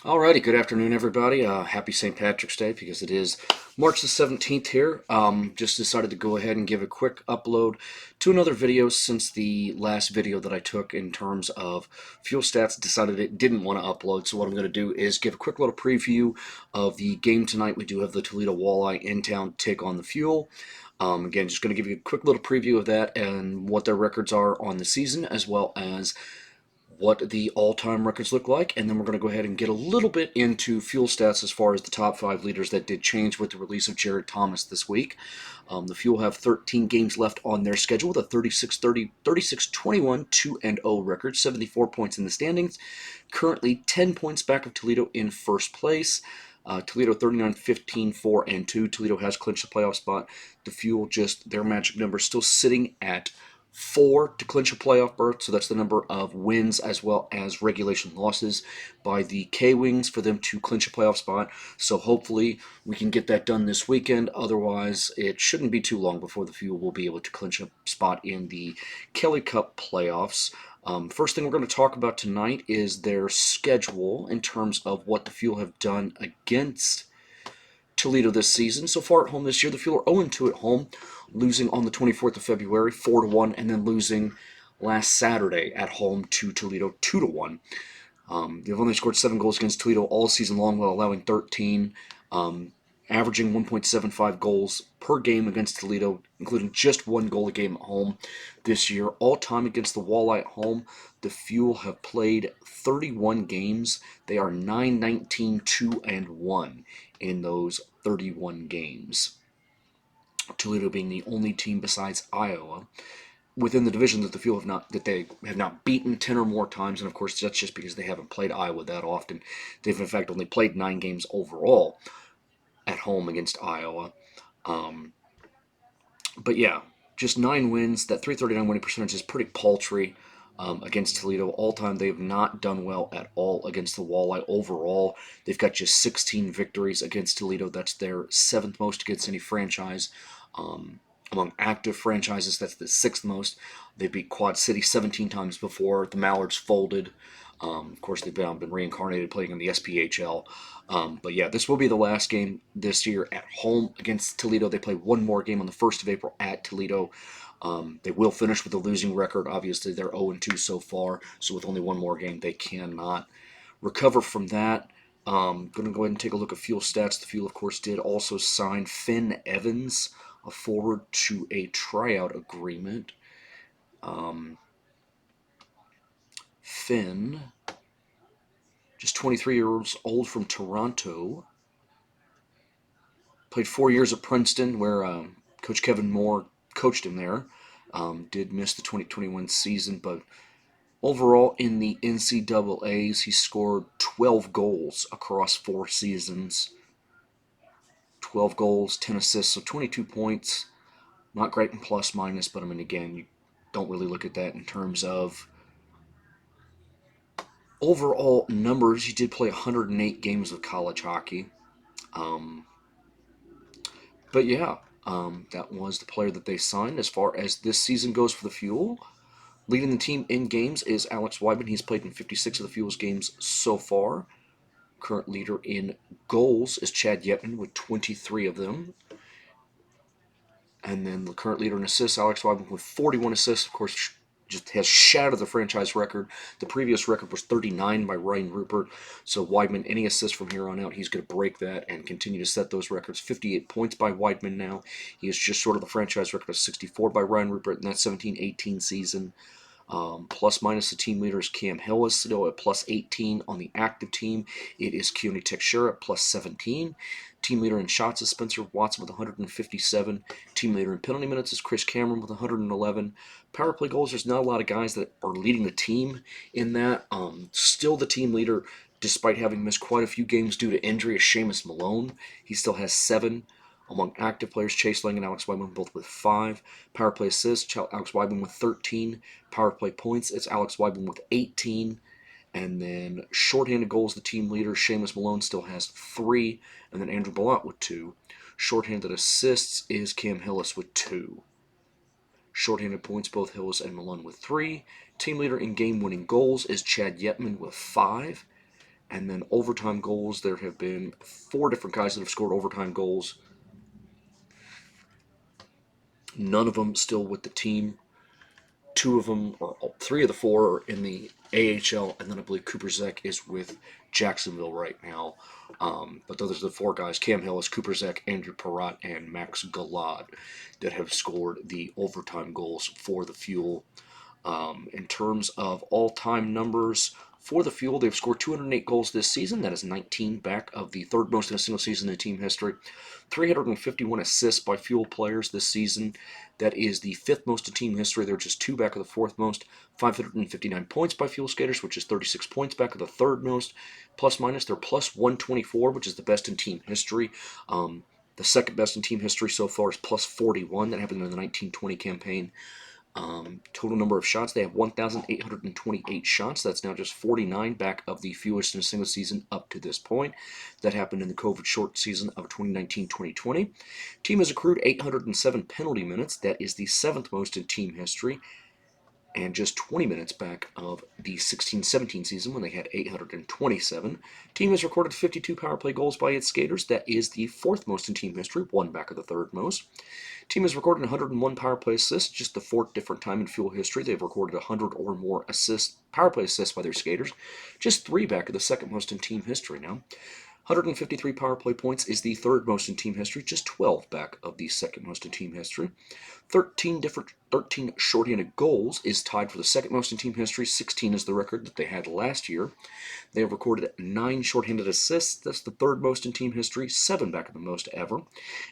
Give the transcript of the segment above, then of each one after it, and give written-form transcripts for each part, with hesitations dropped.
Alrighty, good afternoon, everybody. Happy St. Patrick's Day because it is March the 17th here. Just decided to go ahead and give a quick upload to another video since the last video that I took in terms of fuel stats decided it didn't want to upload. So what I'm going to do is give a quick little preview of the game tonight. We do have the Toledo Walleye in town to take on the Fuel. Again, just going to give you a quick little preview of that and what their records are on the season, as well as what the all-time records look like, and then we're going to go ahead and get a little bit into fuel stats as far as the top 5 leaders that did change with the release of Jared Thomas this week. The Fuel have 13 games left on their schedule with a 36-30, 36-21, 2-0 record, 74 points in the standings. Currently 10 points back of Toledo in first place. Toledo 39-15, 4-2. Toledo has clinched the playoff spot. The Fuel, just their magic number, still sitting at 4 to clinch a playoff berth, so that's the number of wins as well as regulation losses by the K-Wings for them to clinch a playoff spot. So hopefully we can get that done this weekend. Otherwise, it shouldn't be too long before the Fuel will be able to clinch a spot in the Kelly Cup playoffs. First thing we're going to talk about tonight is their schedule in terms of what the Fuel have done against Toledo this season. So far at home this year, the Fuel are 0-2 at home, losing on the 24th of February 4-1, and then losing last Saturday at home to Toledo 2-1. They've only scored 7 goals against Toledo all season long, while allowing 13, averaging 1.75 goals per game against Toledo, including just 1 goal a game at home this year. All time against the Walleye at home, the Fuel have played 31 games. They are 9-19, 2-1 in those 31 games. Toledo being the only team besides Iowa within the division that they have not beaten 10 or more times, and of course that's just because they haven't played Iowa that often. They've in fact only played 9 games overall at home against Iowa. But yeah, just 9 wins. That 339 winning percentage is pretty paltry against Toledo. All time, they have not done well at all against the Walleye overall. They've got just 16 victories against Toledo. That's their 7th most against any franchise. Among active franchises, that's the 6th most. They beat Quad City 17 times before. The Mallards folded. Of course, they've been reincarnated playing in the SPHL. But yeah, this will be the last game this year at home against Toledo. They play one more game on the 1st of April at Toledo. They will finish with a losing record. Obviously, they're 0-2 so far, so with only one more game, they cannot recover from that. Going to go ahead and take a look at Fuel stats. The Fuel, of course, did also sign Finn Evans, a forward, to a tryout agreement. Finn, just 23 years old, from Toronto. Played 4 years at Princeton, where Coach Kevin Moore coached him there. Did miss the 2021 season, but overall in the NCAAs, he scored 12 goals across 4 seasons. 12 goals, 10 assists, so 22 points. Not great in plus minus, but I mean, again, you don't really look at that in terms of overall numbers. He did play 108 games of college hockey. But yeah, that was the player that they signed. As far as this season goes for the Fuel, leading the team in games is Alex Weidman. He's played in 56 of the Fuel's games so far. Current leader in goals is Chad Yetman with 23 of them. And then the current leader in assists, Alex Weidman, with 41 assists. Of course, just has shattered the franchise record. The previous record was 39 by Ryan Rupert. So Weidman, any assist from here on out, he's going to break that and continue to set those records. 58 points by Weidman now. He is just short of the franchise record of 64 by Ryan Rupert in that 17-18 season. Plus minus the team leader is Cam Hillis, still at plus 18 on the active team. It is Keone Textura at plus 17. Team leader in shots is Spencer Watson with 157. Team leader in penalty minutes is Chris Cameron with 111. Power play goals, there's not a lot of guys that are leading the team in that. Still the team leader, despite having missed quite a few games due to injury, is Seamus Malone. He still has 7. Among active players, Chase Lang and Alex Weidman both with 5. Power play assists, Alex Weidman with 13. Power play points, it's Alex Weidman with 18. And then shorthanded goals, the team leader, Seamus Malone, still has 3. And then Andrew Ballant with 2. Shorthanded assists is Cam Hillis with 2. Shorthanded points, both Hillis and Malone with 3. Team leader in game-winning goals is Chad Yetman with 5. And then overtime goals, there have been 4 different guys that have scored overtime goals. None of them still with the team. 2 of them, or 3 of the 4, are in the AHL, and then I believe Cooper Zek is with Jacksonville right now. But those are the 4 guys: Cam Hillis, Cooper Zek, Andrew Perrott, and Max Galad, that have scored the overtime goals for the Fuel. In terms of all-time numbers for the Fuel, they've scored 208 goals this season. That is 19 back of the 3rd most in a single season in team history. 351 assists by Fuel players this season. That is the 5th most in team history. They're just 2 back of the 4th most. 559 points by Fuel skaters, which is 36 points back of the 3rd most. Plus minus, they're plus 124, which is the best in team history. The 2nd best in team history so far is plus 41. That happened in the 1920 campaign. Total number of shots, they have 1,828 shots. That's now just 49 back of the fewest in a single season up to this point. That happened in the COVID short season of 2019-2020. Team has accrued 807 penalty minutes. That is the 7th most in team history, and just 20 minutes back of the 16-17 season when they had 827. Team has recorded 52 power play goals by its skaters. That is the 4th most in team history, 1 back of the 3rd most. Team has recorded 101 power play assists, just the 4th different time in Fuel history. They've recorded 100 or more power play assists by their skaters, just 3 back of the 2nd most in team history now. 153 power play points is the 3rd most in team history, just 12 back of the 2nd most in team history. 13 shorthanded goals is tied for the 2nd most in team history. 16 is the record that they had last year. They have recorded 9 shorthanded assists. That's the 3rd most in team history, 7 back of the most ever.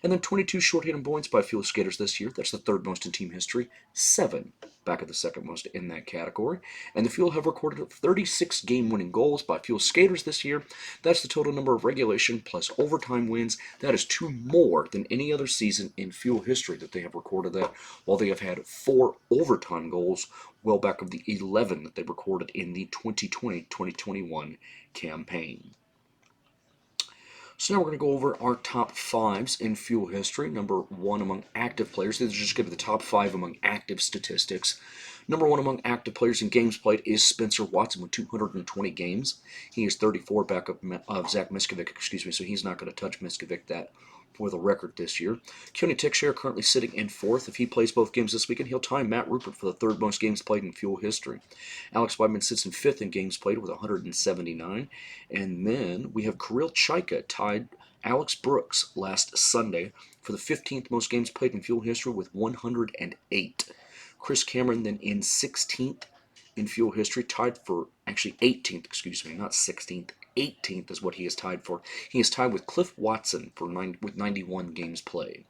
And then 22 shorthanded points by Fuel skaters this year. That's the 3rd most in team history, 7 back of the 2nd most in that category. And the Fuel have recorded 36 game-winning goals by Fuel skaters this year. That's the total number of regulation plus overtime wins. That is 2 more than any other season in Fuel history that they have recorded that, while they have had 4 overtime goals, well back of the 11 that they recorded in the 2020-2021 campaign. So now we're going to go over our top 5s in Fuel history. Number 1 among active players. These are just going to be the top 5 among active statistics. Number 1 among active players in games played is Spencer Watson with 220 games. He is 34 back of Zach Miskovic, so he's not going to touch Miskovic that for the record this year. Keone Tickshare currently sitting in 4th. If he plays both games this weekend, he'll tie Matt Rupert for the 3rd most games played in Fuel history. Alex Weidman sits in 5th in games played with 179. And then we have Kirill Chaika tied Alex Brooks last Sunday for the 15th most games played in Fuel history with 108. Chris Cameron then in 16th in Fuel history, tied for, actually 18th, not 16th. 18th is what he is tied for. He is tied with Cliff Watson with 91 games played.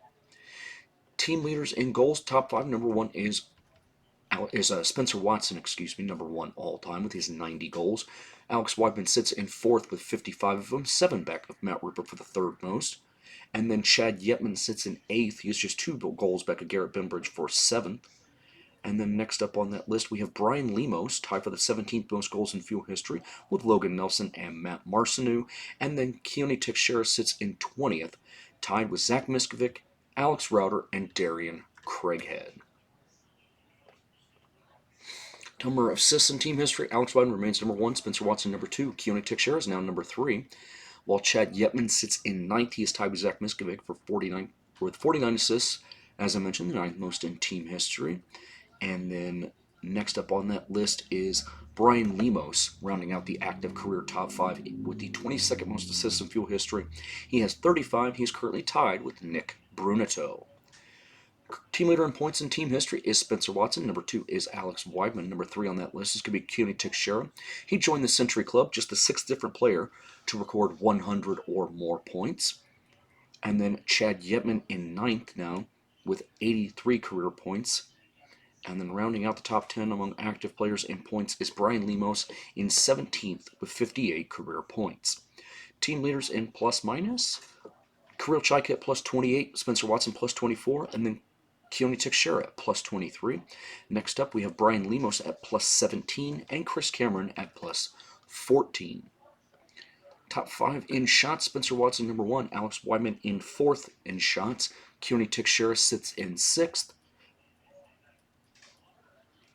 Team leaders in goals, top 5. Number 1 is Spencer Watson, number 1 all time with his 90 goals. Alex Weidman sits in 4th with 55 of them, 7 back of Matt Rupert for the 3rd most. And then Chad Yetman sits in 8th. He has just 2 goals back of Garrett Bembridge for 7th. And then next up on that list, we have Brian Lemos, tied for the 17th most goals in Fuel history with Logan Nelson and Matt Marcineau. And then Keone Tickshare sits in 20th, tied with Zach Miskovic, Alex Rauter, and Darian Craighead. Number of assists in team history, Alex Weidman remains number 1, Spencer Watson number 2, Keone Tickshare is now number 3, while Chad Yetman sits in 9th. He is tied with Zach Miskovic with 49 assists, as I mentioned, the 9th most in team history. And then next up on that list is Brian Lemos, rounding out the active career top 5 with the 22nd most assists in Fuel history. He has 35. He's currently tied with Nick Brunetto. Team leader in points in team history is Spencer Watson. Number 2 is Alex Weidman. Number 3 on that list is going to be Keone Tickshare. He joined the Century Club, just the 6th different player to record 100 or more points. And then Chad Yetman in 9th now with 83 career points. And then rounding out the top 10 among active players in points is Brian Lemos in 17th with 58 career points. Team leaders in plus minus, Kirill Chaika at plus 28, Spencer Watson plus 24, and then Keone Tickshare at plus 23. Next up, we have Brian Lemos at plus 17 and Chris Cameron at plus 14. Top 5 in shots, Spencer Watson number 1, Alex Weidman in 4th in shots, Keone Tickshare sits in 6th,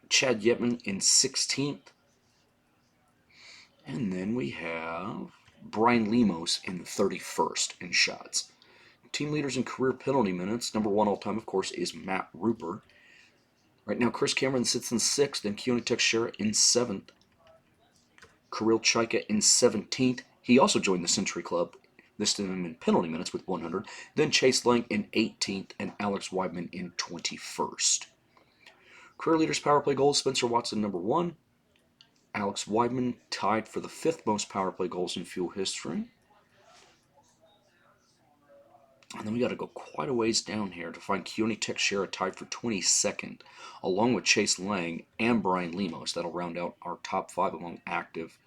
Chad Yetman in 16th, And then we have Brian Lemos in the 31st in shots. Team leaders in career penalty minutes. Number 1 all time, of course, is Matt Rupert. Right now, Chris Cameron sits in 6th, and Keone Teixeira in 7th. Kirill Chaika in 17th. He also joined the Century Club, listed him in penalty minutes with 100. Then Chase Lang in 18th, and Alex Weidman in 21st. Career leaders power play goals, Spencer Watson number 1. Alex Weidman tied for the 5th most power play goals in Fuel history. And then we got to go quite a ways down here to find Keone Teixeira tied for 22nd, along with Chase Lang and Brian Lemos. That'll round out our top 5 among active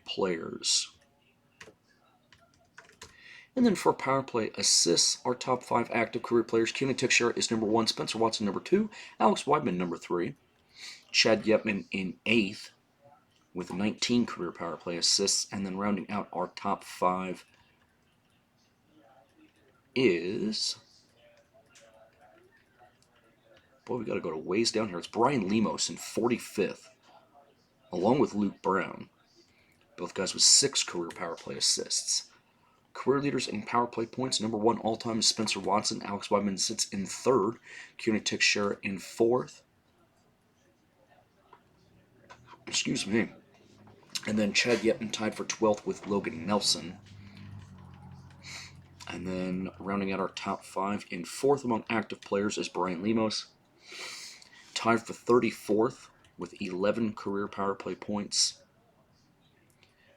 players. And then for power play assists, our top 5 active career players, Keone Teixeira is number 1, Spencer Watson number 2, Alex Weidman number 3, Chad Yetman in 8th with 19 career power play assists, and then rounding out our top 5 is... Boy, we got to go to ways down here. It's Brian Lemos in 45th, along with Luke Brown. Both guys with 6 career power play assists. Career leaders in power play points. Number 1 all-time is Spencer Watson. Alex Weidman sits in 3rd. Keone Teixeira in 4th. Excuse me. And then Chad Yetman tied for 12th with Logan Nelson. And then rounding out our top 5, in 4th among active players is Brian Lemos. Tied for 34th with 11 career power play points.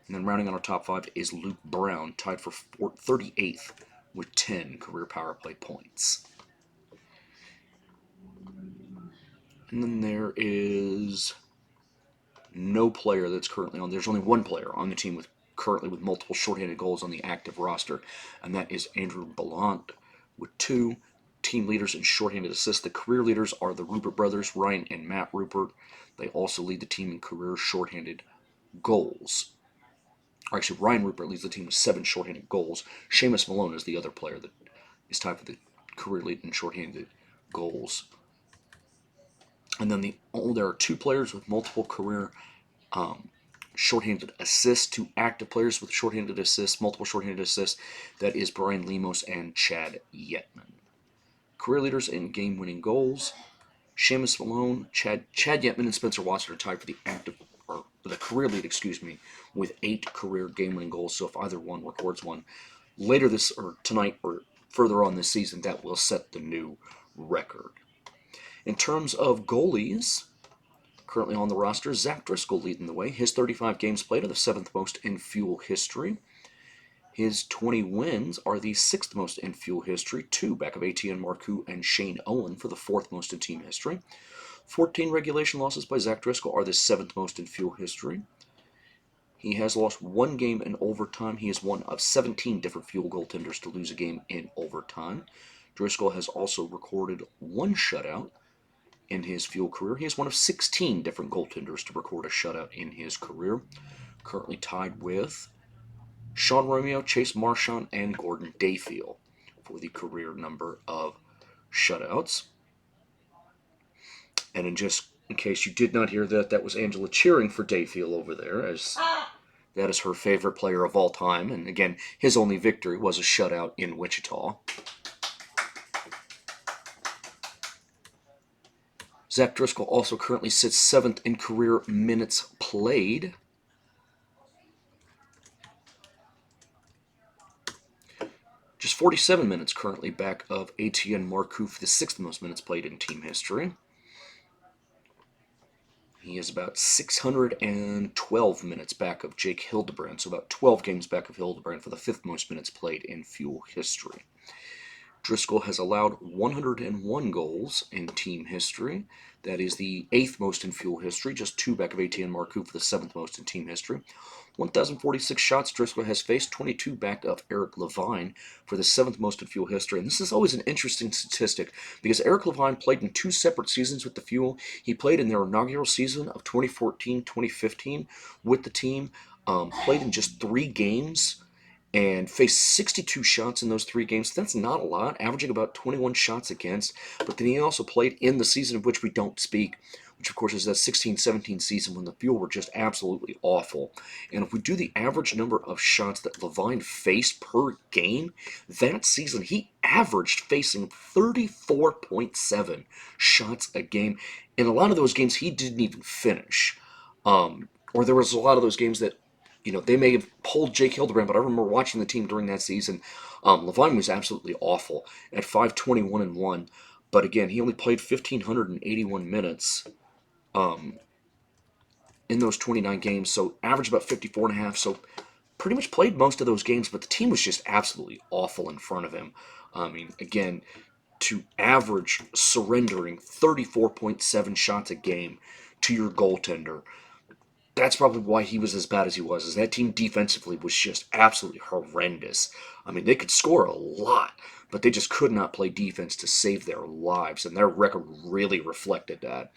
And then rounding out our top 5 is Luke Brown, tied for 38th with 10 career power play points. And then there is no player that's currently on. There's only one player on the team currently with multiple shorthanded goals on the active roster, and that is Andrew Ballant with 2 team leaders in shorthanded assists. The career leaders are the Rupert brothers, Ryan and Matt Rupert. They also lead the team in career shorthanded goals. Or actually, Ryan Rupert leads the team with 7 shorthanded goals. Seamus Malone is the other player that is tied for the career lead in shorthanded goals. And then there are 2 players with multiple career shorthanded assists, 2 active players with shorthanded assists, multiple shorthanded assists. That is Brian Lemos and Chad Yetman. Career leaders in game-winning goals. Seamus Malone, Chad Yetman, and Spencer Watson are tied for the career lead, with 8 career game-winning goals. So if either one records one later tonight or further on this season, that will set the new record. In terms of goalies, currently on the roster, Zach Driscoll leading the way. His 35 games played are the 7th most in Fuel history. His 20 wins are the 6th most in Fuel history, 2 back of Etienne Marcoux and Shane Owen for the 4th most in team history. 14 regulation losses by Zach Driscoll are the 7th most in Fuel history. He has lost 1 game in overtime. He is one of 17 different Fuel goaltenders to lose a game in overtime. Driscoll has also recorded 1 shutout in his Fuel career. He is one of 16 different goaltenders to record a shutout in his career. Currently tied with Sean Romeo, Chase Marchand, and Gordon Dayfield for the career number of shutouts. And in case you did not hear that, that was Angela cheering for Dayfield over there, as that is her favorite player of all time. And again, his only victory was a shutout in Wichita. Zach Driscoll also currently sits 7th in career minutes played. Just 47 minutes currently back of Etienne Marcoux for the 6th most minutes played in team history. He is about 612 minutes back of Jake Hildebrand, so about 12 games back of Hildebrand for the 5th most minutes played in Fuel history. Driscoll has allowed 101 goals in team history. That is the 8th most in Fuel history, just 2 back of Etienne Marcoux for the 7th most in team history. 1,046 shots Driscoll has faced, 22 back of Eric Levine for the 7th most in Fuel history. And this is always an interesting statistic because Eric Levine played in 2 separate seasons with the Fuel. He played in their inaugural season of 2014-2015 with the team, played in just 3 games, and faced 62 shots in those 3 games. That's not a lot, averaging about 21 shots against. But then he also played in the season of which we don't speak, which of course is that 16-17 season when the Fuel were just absolutely awful. And if we do the average number of shots that Levine faced per game, that season he averaged facing 34.7 shots a game. In a lot of those games, he didn't even finish. Or there was a lot of those games that, they may have pulled Jake Hildebrand, but I remember watching the team during that season. Levine was absolutely awful at 521-1. But again, he only played 1,581 minutes in those 29 games, so averaged about 54 and a half. So pretty much played most of those games, but the team was just absolutely awful in front of him. I mean, again, to average surrendering 34.7 shots a game to your goaltender, that's probably why he was as bad as he was. Is that team defensively was just absolutely horrendous. I mean, they could score a lot, but they just could not play defense to save their lives, and their record really reflected that.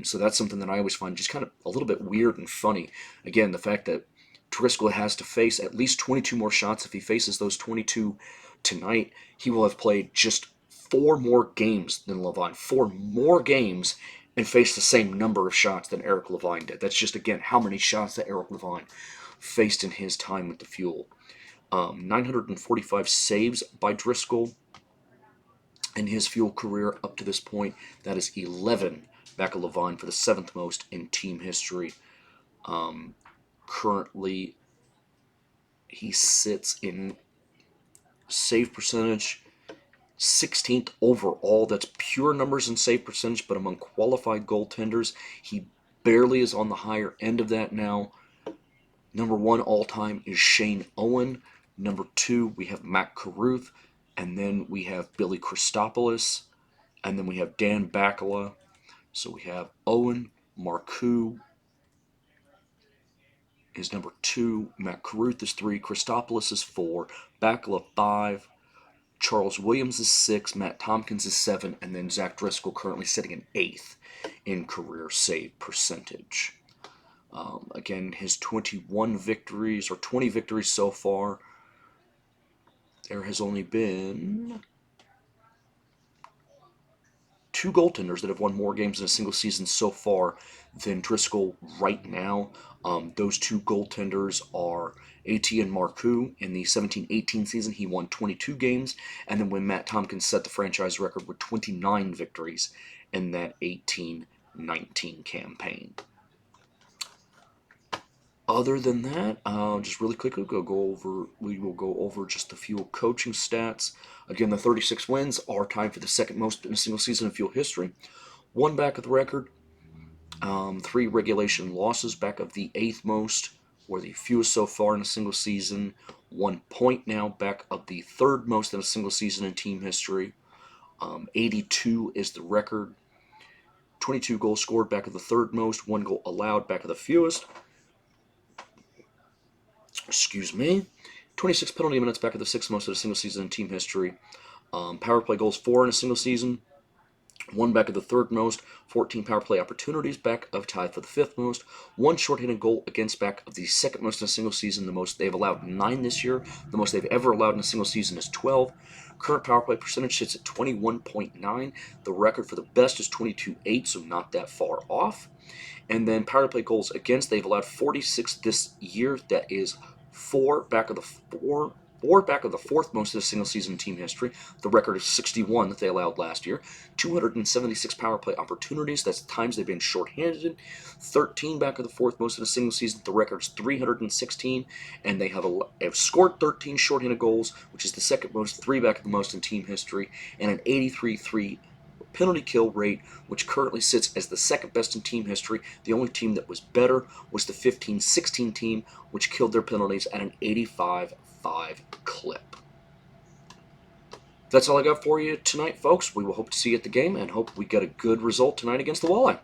So that's something that I always find just kind of a little bit weird and funny. Again, the fact that Driscoll has to face at least 22 more shots. If he faces those 22 tonight, he will have played just 4 more games than Levine. 4 more games and face the same number of shots than Eric Levine did. That's just, again, how many shots that Eric Levine faced in his time with the Fuel. 945 saves by Driscoll in his Fuel career up to this point. That is 11 back of Levine for the 7th most in team history. Currently, he sits in save percentage 16th overall. That's pure numbers in save percentage, but among qualified goaltenders, he barely is on the higher end of that now. Number 1 all-time is Shane Owen. Number 2, we have Matt Carruth. And then we have Billy Christopoulos. And then we have Dan Bakala. So we have Owen, Marcoux is number 2, Matt Carruth is 3, Christopoulos is 4, Bakala 5, Charles Williams is 6, Matt Tompkins is 7, and then Zach Driscoll currently sitting in 8th in career save percentage. Again, his 21 victories, or 20 victories so far, there has only been 2 goaltenders that have won more games in a single season so far than Driscoll right now. Those 2 goaltenders are A.T. and Marcoux. In the 17-18 season, he won 22 games, and then when Matt Tompkins set the franchise record with 29 victories in that 18-19 campaign. Other than that, just really quickly, we will go over just the Fuel coaching stats. Again, the 36 wins are tied for the 2nd most in a single season in Fuel history. 1 back of the record. 3 regulation losses, back of the 8th most, or the fewest so far in a single season. 1 point now, back of the 3rd most in a single season in team history. 82 is the record. 22 goals scored, back of the 3rd most. 1 goal allowed, back of the fewest. 26 penalty minutes, back of the 6th most in a single season in team history. Power play goals 4 in a single season. 1 back of the 3rd most, 14 power play opportunities, back of tied for the 5th most, 1 shorthanded goal against, back of the 2nd most in a single season. The most they've allowed 9 this year. The most they've ever allowed in a single season is 12. Current power play percentage sits at 21.9. The record for the best is 22.8, so not that far off. And then power play goals against, they've allowed 46 this year. That is 4 back of the 4th most in a single season in team history. The record is 61 that they allowed last year. 276 power play opportunities. That's the times they've been shorthanded. 13 back of the 4th most in a single season. The record is 316, and they have scored 13 shorthanded goals, which is the 2nd most, 3 back of the most in team history, and an 83-3 penalty kill rate, which currently sits as the 2nd best in team history. The only team that was better was the 15-16 team, which killed their penalties at an 85-5 clip. That's all I got for you tonight, folks. We will hope to see you at the game and hope we get a good result tonight against the Walleye.